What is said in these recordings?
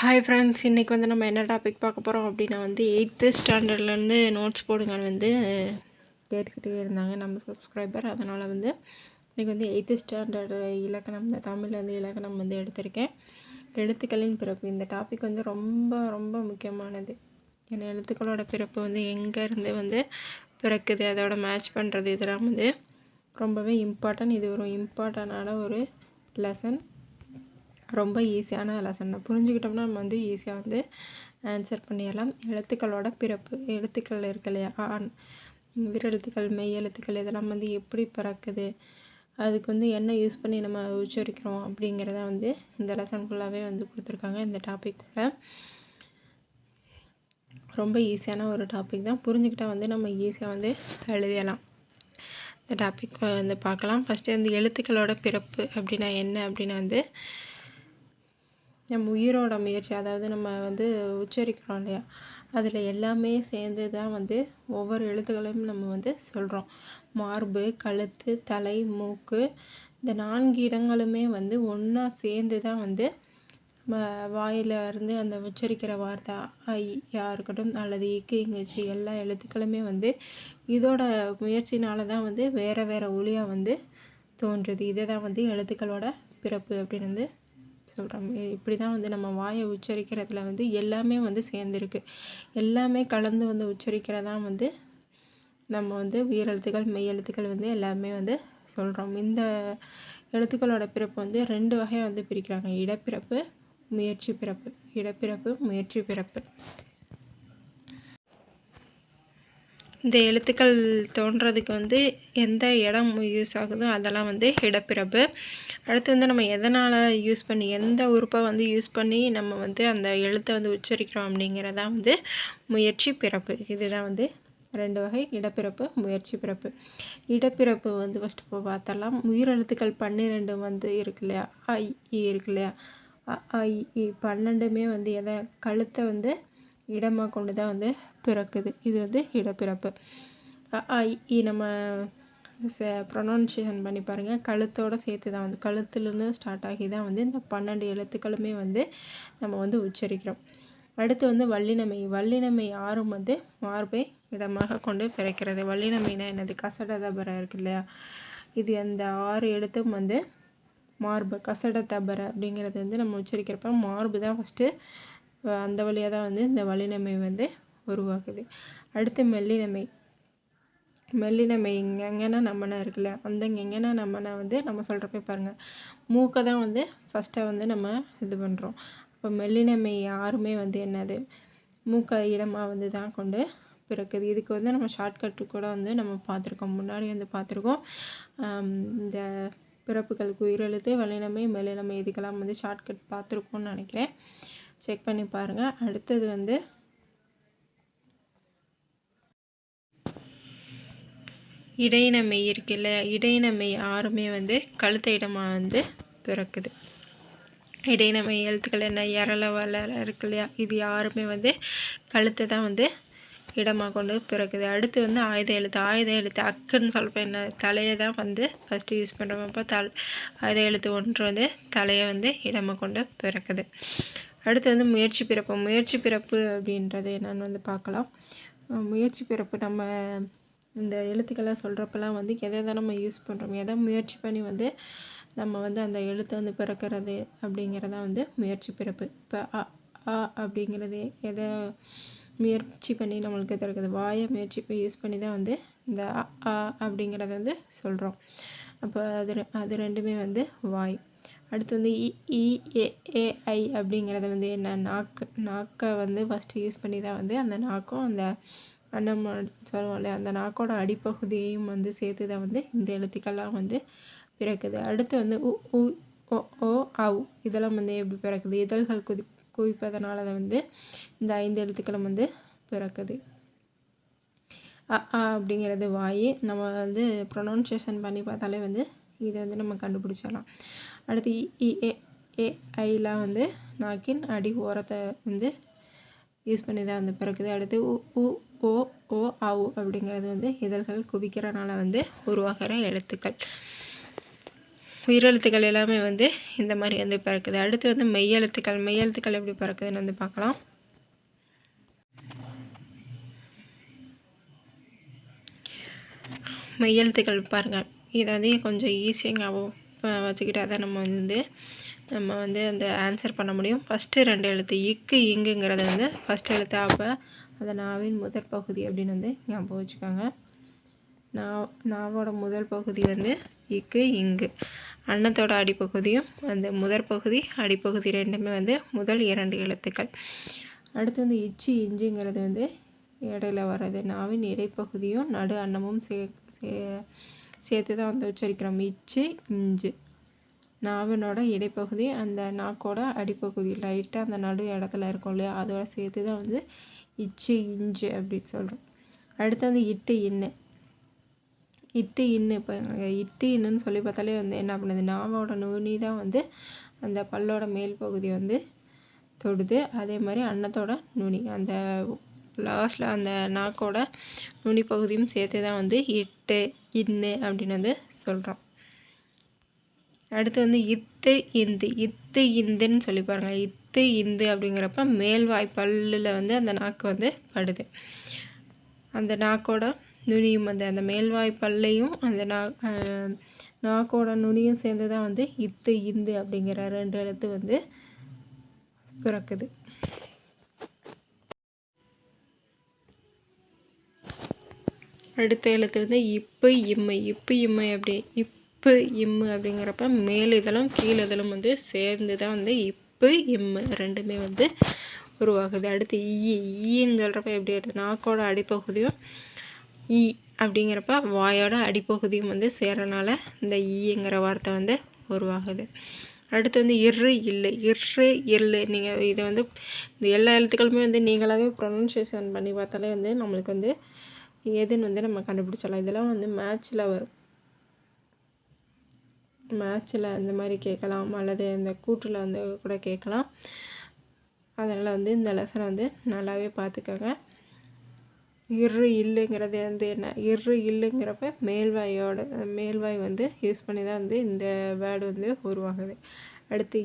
Hi friends, இன்றைக்கி வந்து நம்ம என்ன டாபிக் பார்க்க போகிறோம் அப்படின்னா வந்து 8th ஸ்டாண்டர்ட்லேருந்து நோட்ஸ் போடுங்கன்னு வந்து கேட்டுக்கிட்டே இருந்தாங்க நம்ம சப்ஸ்கிரைபர். அதனால் வந்து இன்றைக்கி வந்து 8th ஸ்டாண்டர்டு இலக்கணம், இந்த தமிழில் வந்து இலக்கணம் வந்து எடுத்திருக்கேன். எழுத்துக்களின் பிறப்பு இந்த டாபிக் வந்து ரொம்ப ரொம்ப முக்கியமானது. ஏன்னா எழுத்துக்களோட பிறப்பு வந்து எங்கேருந்து வந்து பிறக்குது, அதோட மேட்ச் பண்ணுறது, இதெல்லாம் வந்து ரொம்பவே இம்பார்ட்டன்ட். இது ஒரு இம்பார்ட்டண்டான ஒரு லெசன். ரொம்ப ஈஸியான லெசன் தான். புரிஞ்சுக்கிட்டோம்னா நம்ம வந்து ஈஸியாக வந்து ஆன்சர் பண்ணிடலாம். எழுத்துக்களோட பிறப்பு, எழுத்துக்கள் இருக்கு இல்லையா, விரெழுத்துக்கள், மெய் எழுத்துக்கள், இதெல்லாம் வந்து எப்படி பிறக்குது, அதுக்கு வந்து என்ன யூஸ் பண்ணி நம்ம உச்சரிக்கிறோம் அப்படிங்கிறத வந்து இந்த லெசன் ஃபுல்லாகவே வந்து கொடுத்துருக்காங்க. இந்த டாப்பிக்குள்ளே ரொம்ப ஈஸியான ஒரு டாபிக் தான். புரிஞ்சுக்கிட்டால் வந்து நம்ம ஈஸியாக வந்து எழுதலாம். இந்த டாபிக் வந்து பார்க்கலாம். ஃபஸ்ட்டு வந்து எழுத்துக்களோட பிறப்பு அப்படின்னா என்ன அப்படின்னா வந்து நம்ம உயிரோட முயற்சி, அதாவது நம்ம வந்து உச்சரிக்கிறோம் இல்லையா, அதில் எல்லாமே சேர்ந்து தான் வந்து ஒவ்வொரு எழுத்துக்களையும் நம்ம வந்து சொல்கிறோம். மார்பு, கழுத்து, தலை, மூக்கு, இந்த 4 இடங்களுமே வந்து ஒன்றா சேர்ந்து தான் வந்து நம்ம வாயில் இருந்து அந்த உச்சரிக்கிற வார்த்தை ஐயா இருக்கட்டும் அல்லது இக்கு, இங்கச்சி, எல்லா எழுத்துக்களுமே வந்து இதோட முயற்சினால தான் வந்து வேறு வேறு ஒலியாக வந்து தோன்றுது. இதை தான் வந்து எழுத்துக்களோட பிறப்பு அப்படின்னு வந்து சொல்கிறோம். இப்படி தான் வந்து நம்ம வாயை உச்சரிக்கிறதுல வந்து எல்லாமே வந்து சேர்ந்துருக்கு. எல்லாமே கலந்து வந்து உச்சரிக்கிறதா வந்து நம்ம வந்து உயிரெழுத்துக்கள், மெய் எழுத்துக்கள் வந்து எல்லாமே வந்து சொல்கிறோம். இந்த எழுத்துக்களோட பிறப்பு வந்து 2 வகையாக வந்து பிரிக்கிறாங்க. இடப்பிறப்பு, முயற்சி பிறப்பு. இடப்பிறப்பு, முயற்சி பிறப்பு. இந்த எழுத்துக்கள் தோன்றதுக்கு வந்து எந்த இடம் யூஸ் ஆகுதோ அதெல்லாம் வந்து இடப்பிறப்பு. அடுத்து வந்து நம்ம எதனால் யூஸ் பண்ணி, எந்த உறுப்பை வந்து யூஸ் பண்ணி நம்ம வந்து அந்த எழுத்தை வந்து உச்சரிக்கிறோம் அப்படிங்கிறதான் வந்து முயற்சி பிறப்பு. இதுதான் வந்து 2 வகை, இடப்பிறப்பு, முயற்சி பிறப்பு. இடப்பிறப்பு வந்து ஃபஸ்ட்டு இப்போ பார்த்தரலாம். உயிரெழுத்துக்கள் 12 வந்து இருக்கு இல்லையா, ஐ இ இருக்கு இல்லையா, ஐ இ 12மே வந்து எதை, கழுத்தை வந்து இடமாக கொண்டு தான் வந்து பிறக்குது. இது வந்து இடப்பிறப்பு. நம்ம ப்ரொனவுன்சியேஷன் பண்ணி பாருங்கள், கழுத்தோடு சேர்த்து தான் வந்து, கழுத்துலேருந்து ஸ்டார்ட் ஆகி தான் வந்து இந்த 12 எழுத்துக்களுமே வந்து நம்ம வந்து உச்சரிக்கிறோம். அடுத்து வந்து வல்லினமை. வல்லினமை 6ம் வந்து மார்பை இடமாக கொண்டு பிறக்கிறது. வல்லினமைனா என்னது, கசடதபர இருக்கு இல்லையா, இது அந்த 6 எழுத்தும் வந்து மார்பு, கசடதபர அப்படிங்கிறது வந்து நம்ம உச்சரிக்கிறப்ப மார்பு தான் ஃபஸ்ட்டு, அந்த வழியாக தான் வந்து இந்த வல்லினமை வந்து உருவாகுது. அடுத்து மெல்லினமை. மெல்லினமை எங்கன்னா நம்மனா இருக்குல்ல, அந்த எங்கன்னா நம்மனா வந்து நம்ம சொல்கிறப்ப பாருங்கள், மூக்கை தான் வந்து ஃபஸ்ட்டாக வந்து நம்ம இது பண்ணுறோம். இப்போ மெல்லினமை யாருமே வந்து என்னது, மூக்கை இடமாக வந்து தான் கொண்டு பிறக்குது. இதுக்கு வந்து நம்ம ஷார்ட்கட்டு கூட வந்து நம்ம பார்த்துருக்கோம், முன்னாடி வந்து பார்த்துருக்கோம். இந்த பிறப்புகளுக்கு உயிரெழுத்து, வல்லினமை, மெல்லினமை, இதுக்கெல்லாம் வந்து ஷார்ட்கட் பார்த்துருக்கோன்னு நினைக்கிறேன். செக் பண்ணி பாருங்கள். அடுத்தது வந்து இடையினமை இருக்குல்ல, இடையினமை 6மே வந்து கழுத்த இடமாக வந்து பிறக்குது. இடையினமை எழுத்துக்கள் என்ன, எரள வளர இருக்கு இல்லையா, இது யாருமே வந்து கழுத்தை தான் வந்து இடமாக கொண்டு பிறக்குது. அடுத்து வந்து ஆயுத எழுத்து. ஆயுத எழுத்து அக்குன்னு சொல்கிறப்ப என்ன, தலையை தான் வந்து ஃபஸ்ட்டு யூஸ் பண்ணுறோம். அப்போ ஆயுத எழுத்து 1 வந்து தலையை வந்து இடமாக கொண்டு பிறக்குது. அடுத்து வந்து முயற்சி பிறப்பு. முயற்சி பிறப்பு அப்படின்றது என்னன்னு வந்து பார்க்கலாம். முயற்சி பிறப்பு நம்ம இந்த எழுத்துக்களை சொல்கிறப்பெல்லாம் வந்து எதை தான் நம்ம யூஸ் பண்ணுறோம், எதை முயற்சி பண்ணி வந்து நம்ம வந்து அந்த எழுத்தை வந்து பிறக்கிறது அப்படிங்கிறதா வந்து முயற்சி பிறப்பு. இப்போ அ அப்படிங்கிறது எதை முயற்சி பண்ணி நம்மளுக்கு திறக்குது, வாயை முயற்சி யூஸ் பண்ணி தான் வந்து இந்த அ அப்படிங்கிறத வந்து சொல்கிறோம். அப்போ அது ரெண்டுமே வந்து வாய். அடுத்து வந்து இ ஏ ஏ ஐ அப்படிங்கிறது வந்து என்ன, நாக்கை வந்து ஃபஸ்ட்டு யூஸ் பண்ணி தான் வந்து அந்த நாக்கும் அந்த நம்ம சொல்லுவோம் இல்லையா, அந்த நாக்கோட அடிப்பகுதியையும் வந்து சேர்த்து தான் வந்து இந்த எழுத்துக்கள்லாம் வந்து பிறக்குது. அடுத்து வந்து உ உ ஓ ஓ அவ் இதெல்லாம் வந்து எப்படி பிறக்குது, இதழ்கள் குவிப்பதனால அதை வந்து இந்த 5 எழுத்துக்களும் வந்து பிறக்குது. அப்படிங்கிறது வாய். நம்ம வந்து ப்ரொனவுன்சியேஷன் பண்ணி பார்த்தாலே வந்து இதை வந்து நம்ம கண்டுபிடிச்சிடலாம். அடுத்து இ ஏ ஏ ஐலாம் வந்து நாக்கின் அடி ஓரத்தை வந்து யூஸ் பண்ணி தான் வந்து பிறக்குது. அடுத்து உ உ ஓ ஓ ஆவு அப்படிங்கிறது வந்து இதழ்கள் குவிக்கிறனால வந்து உருவாகிற எழுத்துக்கள். உயிரெழுத்துக்கள் எல்லாமே வந்து இந்த மாதிரி வந்து பிறக்குது. அடுத்து வந்து மெய்யெழுத்துக்கள் எப்படி பிறக்குதுன்னு வந்து பார்க்கலாம். மெய்யெழுத்துக்கள் பாருங்கள், இதை வந்து கொஞ்சம் ஈஸியாக ஞாபகம் வச்சுக்கிட்டா தான் நம்ம வந்து அந்த ஆன்சர் பண்ண முடியும். ஃபஸ்ட்டு 2 எழுத்து இக்கு இங்குங்கிறது வந்து ஃபஸ்ட் எழுத்து. அப்போ அந்த நாவின் முதல் பகுதி அப்படின்னு வந்து ஞாபகம் வச்சுக்கோங்க. நாவோட முதல் பகுதி வந்து இக்கு இங்கு. அன்னத்தோட அடிப்பகுதியும் அந்த முதற் பகுதி அடிப்பகுதி ரெண்டுமே வந்து முதல் 2 எழுத்துக்கள். அடுத்து வந்து இச்சு இஞ்சுங்கிறது வந்து இடையில வர்றது. நாவின் இடைப்பகுதியும் நடு அன்னமும் சேர்த்து தான் வந்து உச்சரிக்கிறோம். இச்சு இஞ்சு. நாவினோட இடைப்பகுதி அந்த நாக்கோட அடிப்பகுதி லைட்டாக அந்த நடு இடத்துல இருக்கும் இல்லையா, அதோட சேர்த்து தான் வந்து இச்சு இஞ்சு அப்படின்னு சொல்கிறோம். அடுத்து வந்து இட்டு இன்னு. இப்போ இட்டு இன்னுன்னு சொல்லி பார்த்தாலே வந்து என்ன பண்ணுது, நாவோட நுனி தான் வந்து அந்த பல்லோட மேல் பகுதி வந்து தொடுது. அதே மாதிரி அன்னத்தோட நுனி அந்த லாஸ்ட்டில் அந்த நாக்கோட நுனி பகுதியும் சேர்த்து தான் வந்து இட்டு இன்னு அப்படின்னு வந்து சொல்கிறோம். அடுத்து வந்து இத்து இந்துன்னு சொல்லி பாருங்கள். இத்து இந்து அப்படிங்கிறப்ப மேல்வாய் பல்லில் வந்து அந்த நாக்கு வந்து படுது. அந்த நாக்கோட நுனியும் அந்த மேல்வாய் பல்லையும் அந்த நாக்கோட நுனியும் சேர்ந்து தான் வந்து இத்து இந்து அப்படிங்கிற 2 எழுத்து வந்து பிறக்குது. அடுத்த எழுத்து வந்து இப்பு இம்மை அப்படி இப்பு இம்மு அப்படிங்கிறப்ப மேல் இதழும் கீழ் இதழும் வந்து சேர்ந்து தான் வந்து இப்பு இம்மு ரெண்டுமே வந்து உருவாகுது. அடுத்து ஈன்னு சொல்கிறப்ப எப்படி எடுத்து நாக்கோட அடிப்பகுதியும் ஈ அப்படிங்கிறப்ப வாயோட அடிப்பகுதியும் வந்து சேரனால இந்த ஈங்கிற வார்த்தை வந்து உருவாகுது. அடுத்து வந்து இரு இல்லு. நீங்கள் இதை வந்து இந்த எல்லா எழுத்துக்களுமே வந்து நீங்களாகவே ப்ரொனன்சியேஷன் பண்ணி பார்த்தாலே வந்து நம்மளுக்கு வந்து எதுன்னு வந்து நம்ம கண்டுபிடிச்சிடலாம். இதெல்லாம் வந்து மேட்ச்சில் வரும். மேட்ச்சில் இந்த மாதிரி கேட்கலாம், அல்லது இந்த கூற்றில் வந்து கூட கேட்கலாம். அதனால் வந்து இந்த லெசனை வந்து நல்லாவே பார்த்துக்கோங்க. இரு இல்லுங்கிறது வந்து என்ன, இரு இல்லுங்கிறப்ப மேல்வாய் வந்து யூஸ் பண்ணி தான் வந்து இந்த வேர்டு வந்து உருவாகுது. அடுத்து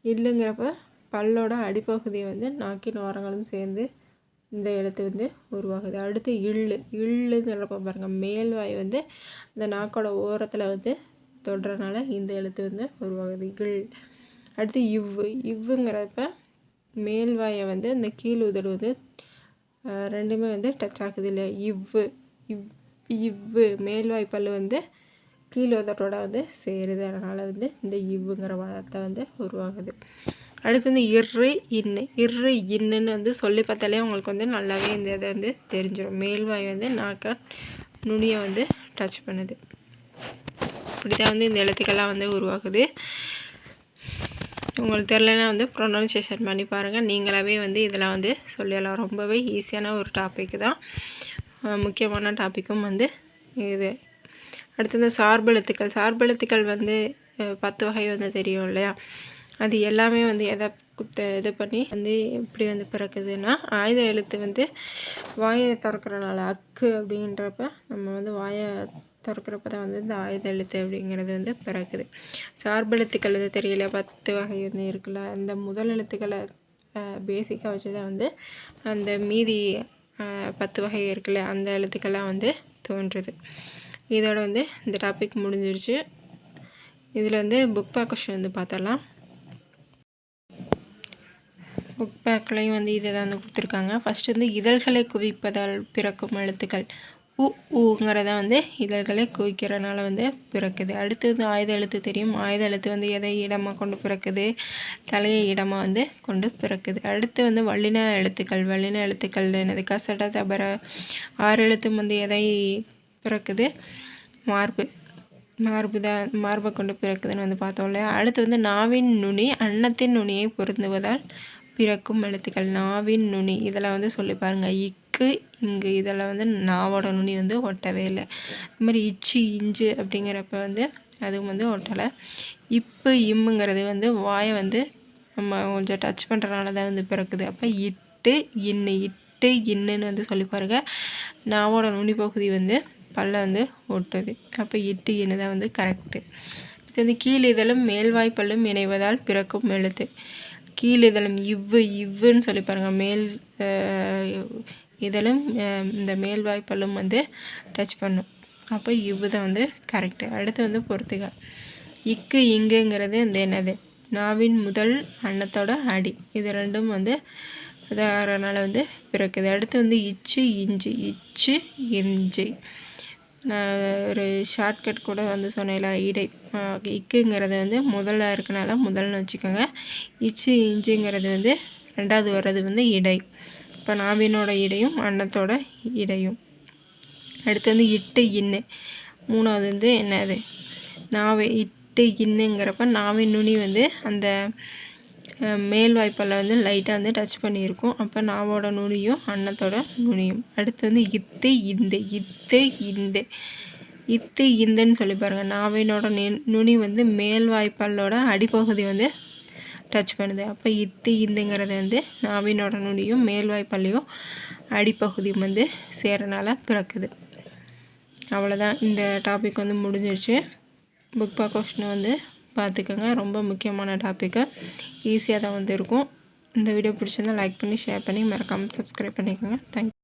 இல்லுங்கிறப்ப பல்லோட அடிப்பகுதியை வந்து நாக்கின் ஓரங்களும் சேர்ந்து இந்த எழுத்து வந்து உருவாகுது. அடுத்து இல்லுங்கிறப்ப பாருங்கள், மேல்வாய் வந்து இந்த நாக்கோட ஓரத்தில் வந்து தொடுறதுனால இந்த எழுத்து வந்து உருவாகுது இல். அடுத்து இவ்வுங்கிறப்ப மேல்வாயை வந்து இந்த கீழ் உதடு வந்து ரெண்டுமே வந்து டச் ஆகுது இல்லையா. இவ்வு மேல்வாய் பல்லு வந்து கீழ் உதட்டோட வந்து சேருது. அதனால் வந்து இந்த இவ்வுங்கிற வார்த்தை வந்து உருவாகுது. அடுத்து வந்து இரு இன்னுன்னு வந்து சொல்லி பார்த்தாலே உங்களுக்கு வந்து நல்லாவே இந்த இதை வந்து தெரிஞ்சிடும். மேல்வாய் வந்து நாக்க நுனியை வந்து டச் பண்ணுது. இப்படி தான் வந்து இந்த எழுத்துக்கள்லாம் வந்து உருவாகுது. உங்களுக்கு தெரிலனா வந்து ப்ரொனன்சியேஷன் பண்ணி பாருங்கள். நீங்களாகவே வந்து இதெல்லாம் வந்து சொல்லலாம். ரொம்பவே ஈஸியான ஒரு டாபிக் தான், முக்கியமான டாப்பிக்கும் வந்து இது. அடுத்து இந்த சார்பெழுத்துக்கள் வந்து 10 வகை வந்து தெரியும் இல்லையா. அது எல்லாமே வந்து இது பண்ணி வந்து எப்படி வந்து பிறக்குதுன்னா, ஆயுத எழுத்து வந்து வாயை திறக்கிறனால அக்கு அப்படின்றப்ப நம்ம வந்து வாயை திறக்கிறப்ப தான் வந்து இந்த ஆயுத எழுத்து அப்படிங்கிறது வந்து பிறக்குது. சார்பெழுத்துக்கள் வந்து தெரியல 10 வகை வந்து இருக்குல்ல, அந்த முதல் எழுத்துக்களை பேசிக்காக வச்சு தான் வந்து அந்த மீதி 10 வகை இருக்குல்ல, அந்த எழுத்துக்கள்லாம் வந்து தோன்றுது. இதோட வந்து இந்த டாபிக் முடிஞ்சிருச்சு. இதில் வந்து புக் பேக் கொஸ்டின் வந்து பார்த்தரலாம். புக் பேக்லேயும் வந்து இதை தான் வந்து கொடுத்துருக்காங்க. ஃபஸ்ட்டு வந்து இதழ்களை குவிப்பதால் பிறக்கும் எழுத்துக்கள் ஊங்கிறத வந்து இதழ்களை குவிக்கிறனால வந்து பிறக்குது. அடுத்து வந்து ஆயுத எழுத்து தெரியும். ஆயுத எழுத்து வந்து எதை இடமாக கொண்டு பிறக்குது, தலையை இடமாக வந்து கொண்டு பிறக்குது. அடுத்து வந்து வல்லின எழுத்துக்கள் என்னது, கசட தபர 6 எழுத்தும் வந்து எதை பிறக்குது, மார்பை கொண்டு பிறக்குதுன்னு வந்து பார்த்தோம் இல்லையா. அடுத்து வந்து நாவின் நுனி அன்னத்தின் நுனியை பொருந்துவதால் பிறக்கும் எழுத்துக்கள். நாவின் நுனி இதில் வந்து சொல்லி பாருங்கள். இக்கு இங்கு இதில் வந்து நாவோட நுனி வந்து ஒட்டவே இல்லை. இது மாதிரி இச்சு இஞ்சு அப்படிங்கிறப்ப வந்து அதுவும் வந்து ஒட்டலை. இப்பு இம்முங்கிறது வந்து வாயை வந்து நம்ம கொஞ்சம் டச் பண்ணுறதுனால தான் வந்து பிறக்குது. அப்போ இட்டு இன்னுன்னு வந்து சொல்லி பாருங்கள். நாவோட நுனி பகுதி வந்து பல்ல வந்து ஒட்டுது. அப்போ இட்டு இன்னு தான் வந்து கரெக்டு. இது வந்து கீழ் இதழும் மேல்வாய்ப்பல்லும் இணைவதால் பிறக்கும் எழுத்து. கீழ் இதழும் இவ்வுன்னு சொல்லி பாருங்கள். மேல் இதழும் இந்த மேல்வாய்ப்பல்லும் வந்து டச் பண்ணும். அப்போ இவ்வு தான் வந்து கரெக்டு. அடுத்து வந்து பொறுத்துக. இக்கு இங்குங்கிறது வந்து என்னது? நாவின் முதல் அன்னத்தோட அடி. இது ரெண்டும் வந்து உதாரணால் வந்து பிறக்குது. அடுத்து வந்து இச்சு இஞ்சு. நான் ஒரு ஷார்ட்கட் கூட வந்து சொன்னேன்ல, இடை. இக்குங்கிறது வந்து முதல்ல இருக்கனால முதல்னு வச்சுக்கோங்க. இச்சு இஞ்சுங்கிறது வந்து ரெண்டாவது வர்றது வந்து இடை. இப்போ நாவினோட இடையும் அன்னத்தோட இடையும். அடுத்து வந்து இட்டு இன்னு. மூணாவது வந்து என்னது? நாவை இட்டு இன்னுங்கிறப்ப நாவின் நுனி வந்து அந்த மேல்வாய்ப்பல்ல வந்து லைட்டாக வந்து டச் பண்ணியிருக்கும். அப்போ நாவோட நுனியும் அன்னத்தோட நுனியும். அடுத்து வந்து இத்து இந்துன்னு சொல்லி பாருங்கள். நாவினோட நுனி வந்து மேல்வாய்ப்பல்லோட அடிப்பகுதி வந்து டச் பண்ணுது. அப்போ இத்து இந்துங்கிறது வந்து நாவினோட நுனியும் மேல்வாய்ப்பல்லையும் அடிப்பகுதியும் வந்து சேரனால பிறக்குது. அவ்வளோதான். இந்த டாபிக் வந்து முடிஞ்சிருச்சு. புக் பேக் கொஸ்டின் வந்து பார்த்துக்கோங்க. ரொம்ப முக்கியமான டாப்பிக்கு. ஈஸியாக தான் வந்து இருக்கும். இந்த வீடியோ பிடிச்சிருந்தால் லைக் பண்ணி ஷேர் பண்ணி மறக்காமல் சப்ஸ்கிரைப் பண்ணிக்கோங்க. தேங்க்யூ.